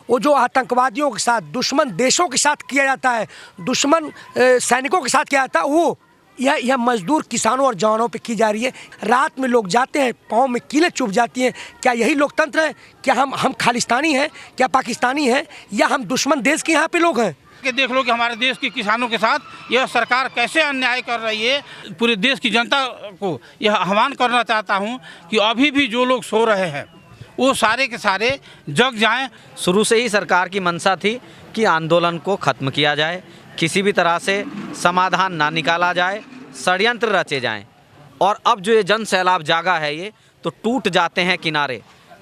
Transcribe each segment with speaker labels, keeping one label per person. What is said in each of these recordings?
Speaker 1: वो जो आतंकवादियों के साथ, दुश्मन देशों के साथ किया जाता है, दुश्मन सैनिकों के साथ किया जाता है, वो यह मजदूर किसानों और जवानों पे की जा रही है। रात में लोग जाते हैं, पाँव में कीलें चुभ जाती हैं। क्या यही लोकतंत्र है? क्या हम खालिस्तानी हैं? क्या पाकिस्तानी हैं? या हम दुश्मन देश के यहाँ पे लोग हैं?
Speaker 2: कि देख लो कि हमारे देश के किसानों के साथ यह सरकार कैसे अन्याय कर रही है। पूरे देश की जनता को यह आह्वान करना चाहता हूं कि अभी भी जो लोग सो रहे हैं वो सारे के सारे जग जाएं।
Speaker 3: शुरू से ही सरकार की मंशा थी कि आंदोलन को ख़त्म किया जाए, किसी भी तरह से समाधान ना निकाला जाए, षड्यंत्र रचे जाएं। और अब जो ये जन सैलाब जागा है, ये तो टूट जाते हैं किनारे,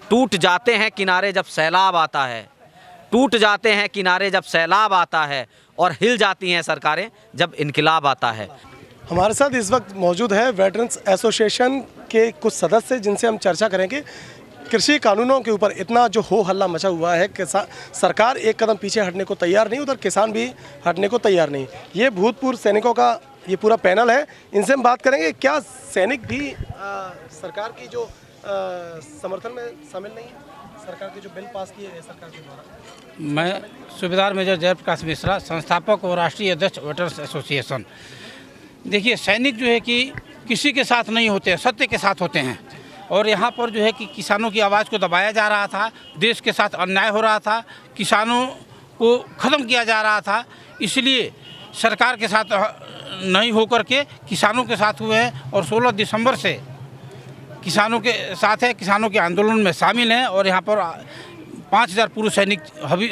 Speaker 3: टूट जाते हैं किनारे जब सैलाब आता है, टूट जाते हैं किनारे जब सैलाब आता है, और हिल जाती हैं सरकारें जब इनकलाब आता है।
Speaker 4: हमारे साथ इस वक्त मौजूद है वेटरन्स एसोसिएशन के कुछ सदस्य, जिनसे हम चर्चा करेंगे। कृषि कानूनों के ऊपर इतना जो हो हल्ला मचा हुआ है, सरकार एक कदम पीछे हटने को तैयार नहीं, उधर किसान भी हटने को तैयार नहीं। ये भूतपूर्व सैनिकों का ये पूरा पैनल है, इनसे हम बात करेंगे। क्या सैनिक भी सरकार की जो समर्थन में शामिल नहीं है? सरकार की जो बिल पास की है सरकार के द्वारा।
Speaker 2: मैं सूबेदार मेजर जयप्रकाश मिश्रा, संस्थापक और राष्ट्रीय अध्यक्ष वेटरन्स एसोसिएशन। देखिए, सैनिक जो है कि किसी के साथ नहीं होते हैं, सत्य के साथ होते हैं। और यहाँ पर जो है कि किसानों की आवाज़ को दबाया जा रहा था, देश के साथ अन्याय हो रहा था, किसानों को ख़त्म किया जा रहा था, इसलिए सरकार के साथ नहीं होकर के किसानों के साथ हुए हैं। और 16 दिसंबर से किसानों के साथ है, किसानों के आंदोलन में शामिल हैं। और यहाँ पर 5000 पूर्व सैनिक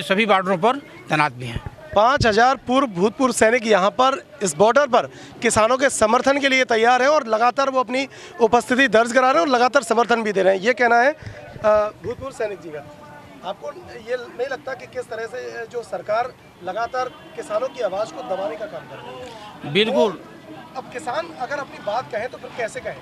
Speaker 2: सभी बॉर्डरों पर तैनात भी हैं।
Speaker 4: 5000 भूतपूर्व सैनिक यहाँ पर इस बॉर्डर पर किसानों के समर्थन के लिए तैयार है, और लगातार वो अपनी उपस्थिति दर्ज करा रहे हैं और लगातार समर्थन भी दे रहे हैं। ये कहना है भूतपूर्व सैनिक जी का। आपको ये नहीं लगता कि किस तरह से जो सरकार लगातार किसानों की आवाज़ को दबाने का काम कर रही है?
Speaker 2: बिल्कुल।
Speaker 4: तो अब किसान अगर अपनी बात कहें तो फिर कैसे कहें?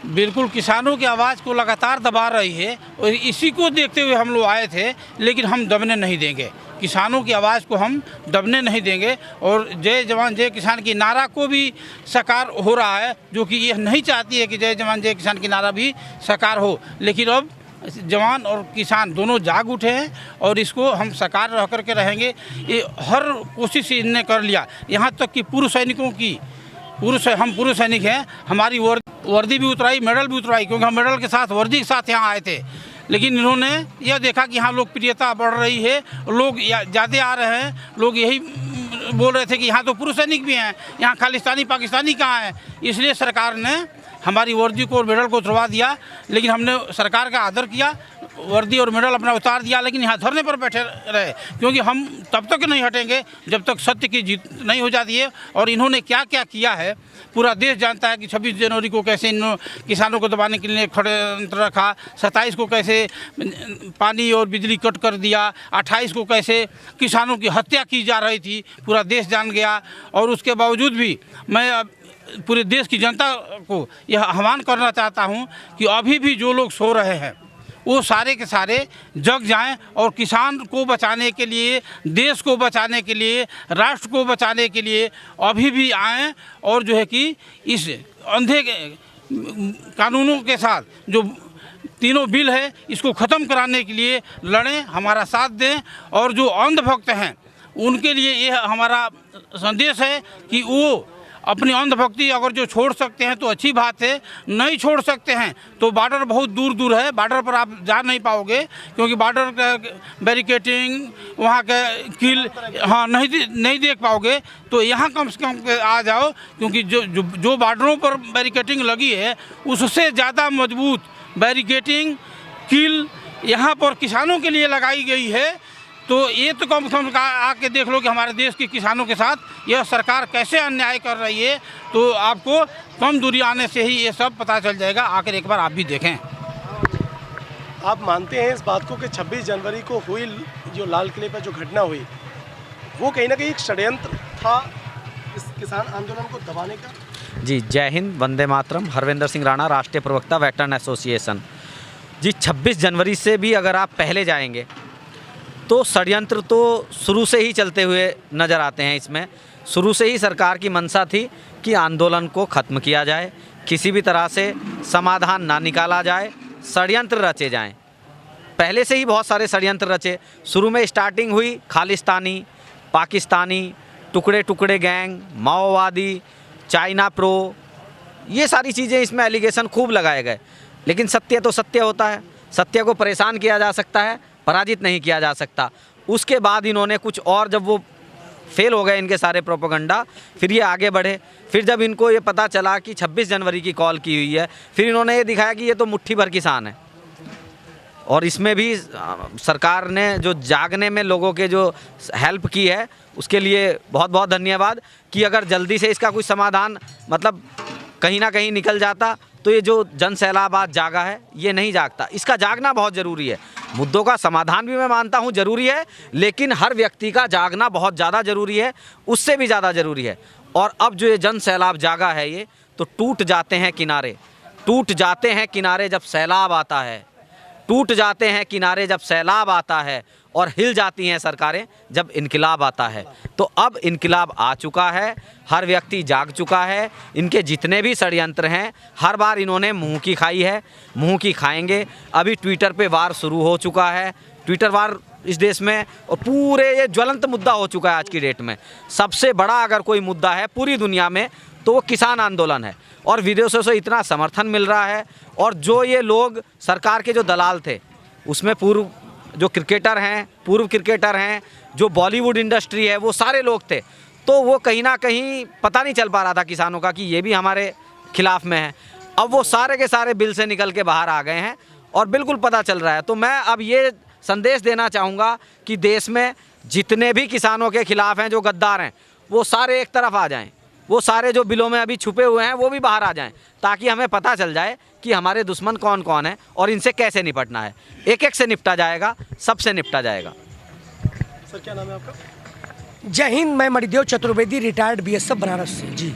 Speaker 2: बिल्कुल, किसानों की आवाज़ को लगातार दबा रही है, और इसी को देखते हुए हम लोग आए थे। लेकिन हम दबने नहीं देंगे, किसानों की आवाज़ को हम दबने नहीं देंगे। और जय जवान जय किसान की नारा को भी साकार हो रहा है, जो कि यह नहीं चाहती है कि जय जवान जय किसान की नारा भी साकार हो। लेकिन अब जवान और किसान दोनों जाग उठे हैं, और इसको हम साकार रह करके रहेंगे। ये हर कोशिश इनने कर लिया, यहाँ तक कि पूर्व सैनिकों की हम पूर्व सैनिक हैं, हमारी वर्दी भी उतराई, मेडल भी उतराई, क्योंकि हम मेडल के साथ वर्दी के साथ यहाँ आए थे। लेकिन इन्होंने यह देखा कि यहाँ लोकप्रियता बढ़ रही है, लोग ज़्यादा आ रहे हैं, लोग यही बोल रहे थे कि यहाँ तो पूर्व सैनिक भी हैं, यहाँ खालिस्तानी पाकिस्तानी कहाँ हैं। इसलिए सरकार ने हमारी वर्दी को और मेडल को उतरवा दिया। लेकिन हमने सरकार का आदर किया, वर्दी और मेडल अपना उतार दिया, लेकिन यहाँ धरने पर बैठे रहे, क्योंकि हम तब तक नहीं हटेंगे जब तक सत्य की जीत नहीं हो जाती है। और इन्होंने क्या क्या किया है पूरा देश जानता है कि 26 जनवरी को कैसे इन किसानों को दबाने के लिए षड्यंत्र रखा, 27 को कैसे पानी और बिजली कट कर दिया, 28 को कैसे किसानों की हत्या की जा रही थी, पूरा देश जान गया। और उसके बावजूद भी मैं पूरे देश की जनता को यह आह्वान करना चाहता हूं कि अभी भी जो लोग सो रहे हैं वो सारे के सारे जग जाएं, और किसान को बचाने के लिए, देश को बचाने के लिए, राष्ट्र को बचाने के लिए अभी भी आएं। और जो है कि इस अंधे कानूनों के साथ जो तीनों बिल है, इसको ख़त्म कराने के लिए लड़ें, हमारा साथ दें। और जो अंधभक्त हैं उनके लिए यह हमारा संदेश है कि वो अपनी अंधभक्ति अगर जो छोड़ सकते हैं तो अच्छी बात है, नहीं छोड़ सकते हैं तो बॉर्डर बहुत दूर दूर है, बॉर्डर पर आप जा नहीं पाओगे, क्योंकि बॉर्डर का बैरिकेटिंग, वहाँ का किल नहीं देख पाओगे। तो यहाँ कम से कम आ जाओ, क्योंकि जो बॉर्डरों पर बैरिकेटिंग लगी है उससे ज़्यादा मजबूत बैरिकेटिंग किल यहाँ पर किसानों के लिए लगाई गई है। तो ये तो कम से कम आके देख लो कि हमारे देश के किसानों के साथ यह सरकार कैसे अन्याय कर रही है। तो आपको कम दूरी आने से ही ये सब पता चल जाएगा, आकर एक बार आप भी देखें।
Speaker 4: आप मानते हैं इस बात को कि 26 जनवरी को हुई जो लाल किले पर जो घटना हुई, वो कहीं ना कहीं एक षड्यंत्र था इस किसान आंदोलन को दबाने का?
Speaker 3: जी, जय हिंद, वंदे मातरम। हरविंदर सिंह राणा, राष्ट्रीय प्रवक्ता वेटरन एसोसिएशन। जी, 26 जनवरी से भी अगर आप पहले जाएंगे तो षड्यंत्र तो शुरू से ही चलते हुए नज़र आते हैं। इसमें शुरू से ही सरकार की मंशा थी कि आंदोलन को ख़त्म किया जाए, किसी भी तरह से समाधान ना निकाला जाए, षड्यंत्र रचे जाएं। पहले से ही बहुत सारे षड्यंत्र रचे। शुरू में स्टार्टिंग हुई खालिस्तानी, पाकिस्तानी, टुकड़े टुकड़े गैंग, माओवादी, चाइना प्रो, ये सारी चीज़ें इसमें एलिगेशन खूब लगाए गए। लेकिन सत्य तो सत्य होता है, सत्य को परेशान किया जा सकता है, पराजित नहीं किया जा सकता। उसके बाद इन्होंने कुछ और, जब वो फेल हो गए इनके सारे प्रोपेगेंडा, फिर ये आगे बढ़े। फिर जब इनको ये पता चला कि 26 जनवरी की कॉल की हुई है, फिर इन्होंने ये दिखाया कि ये तो मुट्ठी भर किसान है। और इसमें भी सरकार ने जो जागने में लोगों के जो हेल्प की है, उसके लिए बहुत बहुत धन्यवाद। कि अगर जल्दी से इसका कोई समाधान मतलब कहीं ना कहीं निकल जाता, तो ये जो जन सैलाब आज जागा है, ये नहीं जागता। इसका जागना बहुत ज़रूरी है। मुद्दों का समाधान भी मैं मानता हूँ ज़रूरी है, लेकिन हर व्यक्ति का जागना बहुत ज़्यादा ज़रूरी है, उससे भी ज़्यादा ज़रूरी है। और अब जो ये जन सैलाब जागा है, ये तो टूट जाते हैं किनारे, टूट जाते हैं किनारे जब सैलाब आता है, टूट जाते हैं किनारे जब सैलाब आता है, और हिल जाती हैं सरकारें जब इनकलाब आता है। तो अब इनकलाब आ चुका है, हर व्यक्ति जाग चुका है। इनके जितने भी षड्यंत्र हैं, हर बार इन्होंने मुंह की खाई है, मुंह की खाएंगे। अभी ट्विटर पे वार शुरू हो चुका है, ट्विटर वार इस देश में, और पूरे ये ज्वलंत मुद्दा हो चुका है आज की डेट में। सबसे बड़ा अगर कोई मुद्दा है पूरी दुनिया में, तो वो किसान आंदोलन है। और विदेशों से इतना समर्थन मिल रहा है। और जो ये लोग सरकार के जो दलाल थे, उसमें पूर्व जो क्रिकेटर हैं, पूर्व क्रिकेटर हैं, जो बॉलीवुड इंडस्ट्री है, वो सारे लोग थे। तो वो कहीं ना कहीं पता नहीं चल पा रहा था किसानों का कि ये भी हमारे खिलाफ में है। अब वो सारे के सारे बिल से निकल के बाहर आ गए हैं और बिल्कुल पता चल रहा है। तो मैं अब ये संदेश देना चाहूँगा कि देश में जितने भी किसानों के खिलाफ हैं, जो गद्दार हैं, वो सारे एक तरफ आ जाएं। वो सारे जो बिलों में अभी छुपे हुए हैं, वो भी बाहर आ जाएं, ताकि हमें पता चल जाए कि हमारे दुश्मन कौन कौन है और इनसे कैसे निपटना है। एक एक से निपटा जाएगा, सबसे निपटा जाएगा।
Speaker 4: सर क्या नाम है आपका?
Speaker 1: जय हिंद, मैं मणिदेव चतुर्वेदी, रिटायर्ड बीएसएफ बनारस से। जी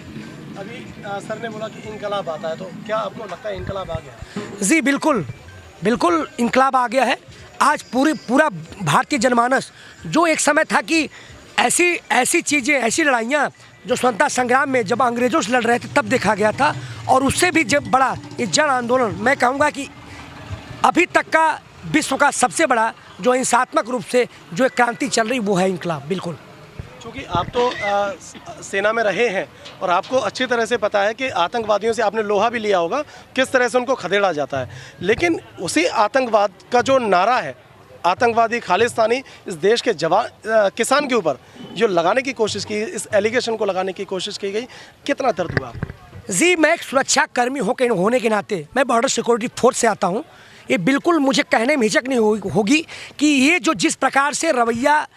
Speaker 4: अभी सर ने बोला कि इनकलाब आता है, तो क्या आपको लगता है इनकलाब आ गया?
Speaker 1: जी बिल्कुल बिल्कुल, इनकलाब आ गया है। आज पूरा भारतीय जनमानस, जो एक समय था कि ऐसी चीज़ें, ऐसी लड़ाइयाँ जो स्वतंत्रता संग्राम में जब अंग्रेज़ों से लड़ रहे थे, तब देखा गया था। और उससे भी जब बड़ा ये जन आंदोलन, मैं कहूँगा कि अभी तक का विश्व का सबसे बड़ा जो हिंसात्मक रूप से जो एक क्रांति चल रही, वो है इनकलाब। बिल्कुल,
Speaker 4: क्योंकि आप तो सेना में रहे हैं और आपको अच्छी तरह से पता है कि आतंकवादियों से आपने लोहा भी लिया होगा, किस तरह से उनको खदेड़ा जाता है। लेकिन उसी आतंकवाद का जो नारा है, आतंकवादी खालिस्तानी, इस देश के किसान के ऊपर जो लगाने की कोशिश की, इस एलिगेशन को लगाने की कोशिश की गई, कितना दर्द हुआ आपको?
Speaker 1: जी, मैं एक सुरक्षा कर्मी होने के नाते, मैं बॉर्डर सिक्योरिटी फोर्स से आता हूँ। ये बिल्कुल मुझे कहने में हिचक नहीं होगी कि ये जो जिस प्रकार से रवैया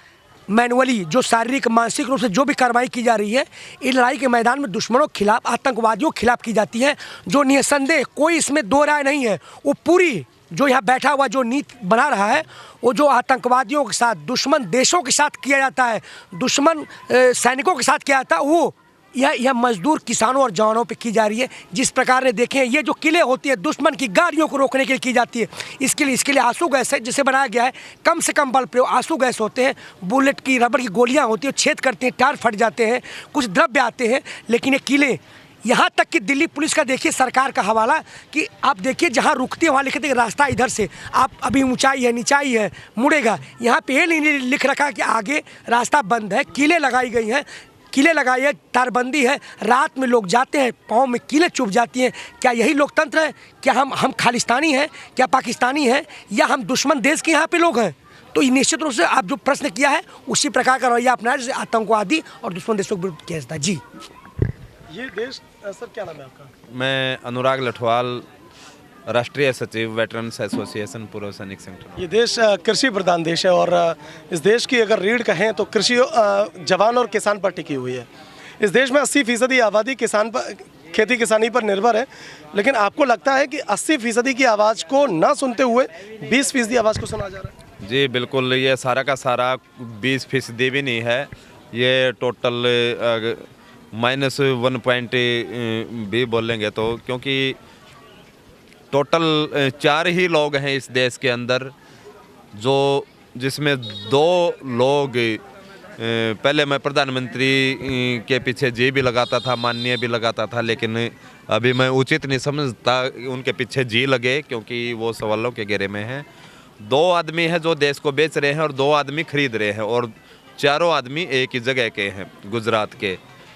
Speaker 1: मैनुअली, जो शारीरिक मानसिक रूप से जो भी कार्रवाई की जा रही है, इस लड़ाई के मैदान में दुश्मनों के खिलाफ, आतंकवादियों के खिलाफ की जाती है, जो निसंदेह, कोई इसमें दो राय नहीं है। वो पूरी जो यहाँ बैठा हुआ जो नीति बना रहा है, वो जो आतंकवादियों के साथ, दुश्मन देशों के साथ किया जाता है, दुश्मन सैनिकों के साथ किया जाता है, वो यह मजदूर किसानों और जवानों पे की जा रही है। जिस प्रकार ने देखें, ये जो किले होती है, दुश्मन की गाड़ियों को रोकने के लिए की जाती है। इसके लिए आंसू गैस है, जिसे बनाया गया है कम से कम बल प्रयोग। आंसू गैस होते हैं, बुलेट की, रबड़ की गोलियां होती हैं, छेद करते हैं, टायर फट जाते हैं, कुछ द्रव्य आते हैं। लेकिन ये किले, यहाँ तक कि दिल्ली पुलिस का देखिए, सरकार का हवाला कि आप देखिए, जहाँ रुकते हैं वहाँ लिखते हैं रास्ता इधर से, आप अभी ऊंचाई है, नीचाई है, मुड़ेगा। यहाँ पे ये नहीं लिख रखा है कि आगे रास्ता बंद है। कीलें लगाई गई हैं, कीलें लगाई है, तारबंदी है। रात में लोग जाते हैं, पाँव में कीलें चुभ जाती हैं। क्या यही लोकतंत्र है? क्या हम खालिस्तानी हैं? क्या पाकिस्तानी हैं? या हम दुश्मन देश के यहाँ पे लोग हैं? तो निश्चित रूप से आप जो प्रश्न किया है, उसी प्रकार का रवैया अपनाया जैसे आतंकवादी और दुश्मन देशों के विरुद्ध किया जाता है। जी,
Speaker 4: ये देश, सर क्या नाम है आपका?
Speaker 5: मैं अनुराग लठवाल, राष्ट्रीय सचिव वेटरन्स एसोसिएशन पूर्व सैनिक संगठन।
Speaker 4: ये देश कृषि प्रधान देश है और इस देश की अगर रीढ़ कहें तो कृषि, जवान और किसान पर टिकी हुई है। इस देश में 80% आबादी किसान पर, खेती किसानी पर निर्भर है। लेकिन आपको लगता है कि 80% की आवाज़ को ना सुनते हुए 20% आवाज़ को सुना जा रहा है?
Speaker 5: जी बिल्कुल, ये सारा का सारा 20% भी नहीं है, ये टोटल -1 भी बोलेंगे तो, क्योंकि टोटल 4 ही लोग हैं इस देश के अंदर, जो जिसमें 2 लोग, पहले मैं प्रधानमंत्री के पीछे जी भी लगाता था, माननीय भी लगाता था, लेकिन अभी मैं उचित नहीं समझता उनके पीछे जी लगे, क्योंकि वो सवालों के घेरे में हैं। 2 आदमी हैं जो देश को बेच रहे हैं और 2 आदमी खरीद रहे हैं, और चारों आदमी एक ही जगह के हैं, गुजरात के।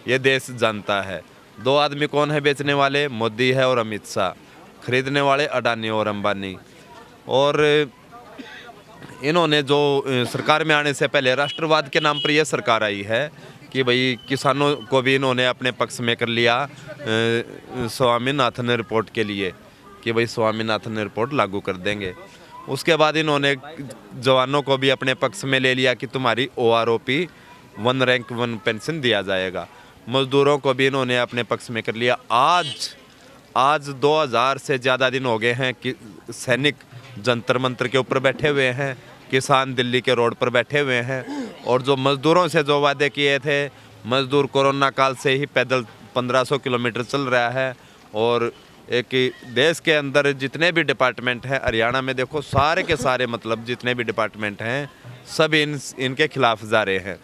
Speaker 5: ये देश जानता है। 2 आदमी कौन है बेचने वाले? मोदी है और अमित शाह। खरीदने वाले अडानी और अंबानी। और इन्होंने जो सरकार में आने से पहले राष्ट्रवाद के नाम पर यह सरकार आई है कि भाई किसानों को भी इन्होंने अपने पक्ष में कर लिया स्वामीनाथन रिपोर्ट के लिए, कि भाई स्वामीनाथन रिपोर्ट लागू कर देंगे। उसके बाद इन्होंने जवानों को भी अपने पक्ष में ले लिया कि तुम्हारी OROP 1 रैंक 1 पेंशन दिया जाएगा। मजदूरों को भी इन्होंने अपने पक्ष में कर लिया। आज 2000 से ज़्यादा दिन हो गए हैं कि सैनिक जंतर मंतर के ऊपर बैठे हुए हैं, किसान दिल्ली के रोड पर बैठे हुए हैं, और जो मज़दूरों से जो वादे किए थे, मज़दूर कोरोना काल से ही पैदल 1500 किलोमीटर चल रहा है। और एक देश के अंदर जितने भी डिपार्टमेंट हैं, हरियाणा में देखो सारे के सारे मतलब जितने भी डिपार्टमेंट हैं सब इनके खिलाफ जा रहे हैं।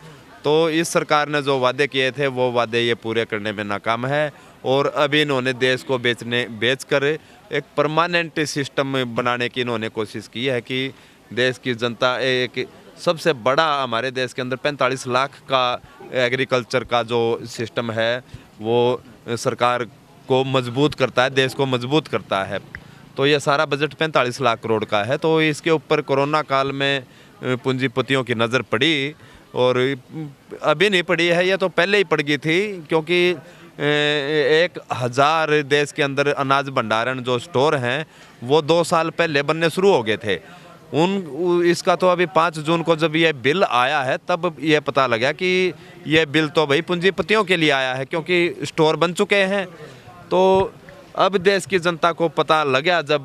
Speaker 5: तो इस सरकार ने जो वादे किए थे वो वादे ये पूरे करने में नाकाम है, और अभी इन्होंने देश को बेचकर एक परमानेंट सिस्टम बनाने की इन्होंने कोशिश की है कि देश की जनता एक सबसे बड़ा हमारे देश के अंदर 45 लाख का एग्रीकल्चर का जो सिस्टम है वो सरकार को मजबूत करता है, देश को मजबूत करता है। तो ये सारा बजट 45 लाख करोड़ का है। तो इसके ऊपर कोरोना काल में पूंजीपतियों की नज़र पड़ी, और अभी नहीं पड़ी है, ये तो पहले ही पड़ गई थी, क्योंकि 1000 देश के अंदर अनाज भंडारण जो स्टोर हैं वो 2 साल पहले बनने शुरू हो गए थे। इसका तो अभी 5 जून को जब ये बिल आया है तब ये पता लगा कि ये बिल तो भाई पूंजीपतियों के लिए आया है, क्योंकि स्टोर बन चुके हैं। तो अब देश की जनता को पता लगा, जब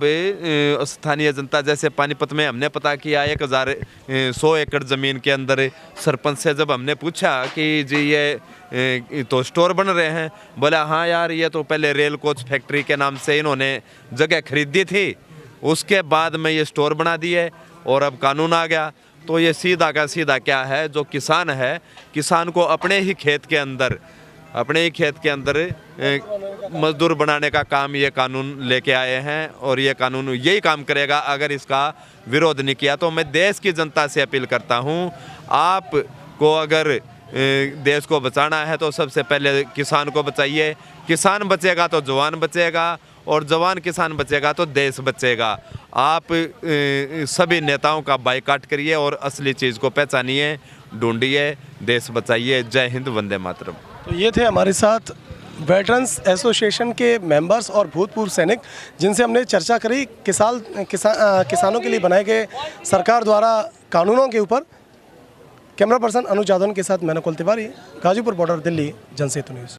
Speaker 5: स्थानीय जनता, जैसे पानीपत में हमने पता किया 1100 एकड़ ज़मीन के अंदर सरपंच से जब हमने पूछा कि जी ये तो स्टोर बन रहे हैं, बोला हाँ यार ये तो पहले रेल कोच फैक्ट्री के नाम से इन्होंने जगह खरीदी थी, उसके बाद में ये स्टोर बना दिए और अब कानून आ गया। तो ये सीधा का सीधा क्या है, जो किसान है, किसान को अपने ही खेत के अंदर मजदूर बनाने का काम ये कानून लेके आए हैं, और ये कानून यही काम करेगा अगर इसका विरोध नहीं किया। तो मैं देश की जनता से अपील करता हूँ, आपको अगर देश को बचाना है तो सबसे पहले किसान को बचाइए। किसान बचेगा तो जवान बचेगा, और जवान किसान बचेगा तो देश बचेगा। आप सभी नेताओं का बायकॉट करिए और असली चीज़ को पहचानिए, ढूंढिए, देश बचाइए। जय हिंद, वंदे मातरम।
Speaker 4: तो ये थे हमारे साथ वेटरन्स एसोसिएशन के मेंबर्स और भूतपूर्व सैनिक, जिनसे हमने चर्चा करी किसानों के लिए बनाए गए सरकार द्वारा कानूनों के ऊपर। कैमरा पर्सन अनुज यादव के साथ मैं नकुल तिवारी, गाजीपुर बॉर्डर, दिल्ली, जनसेतु न्यूज़।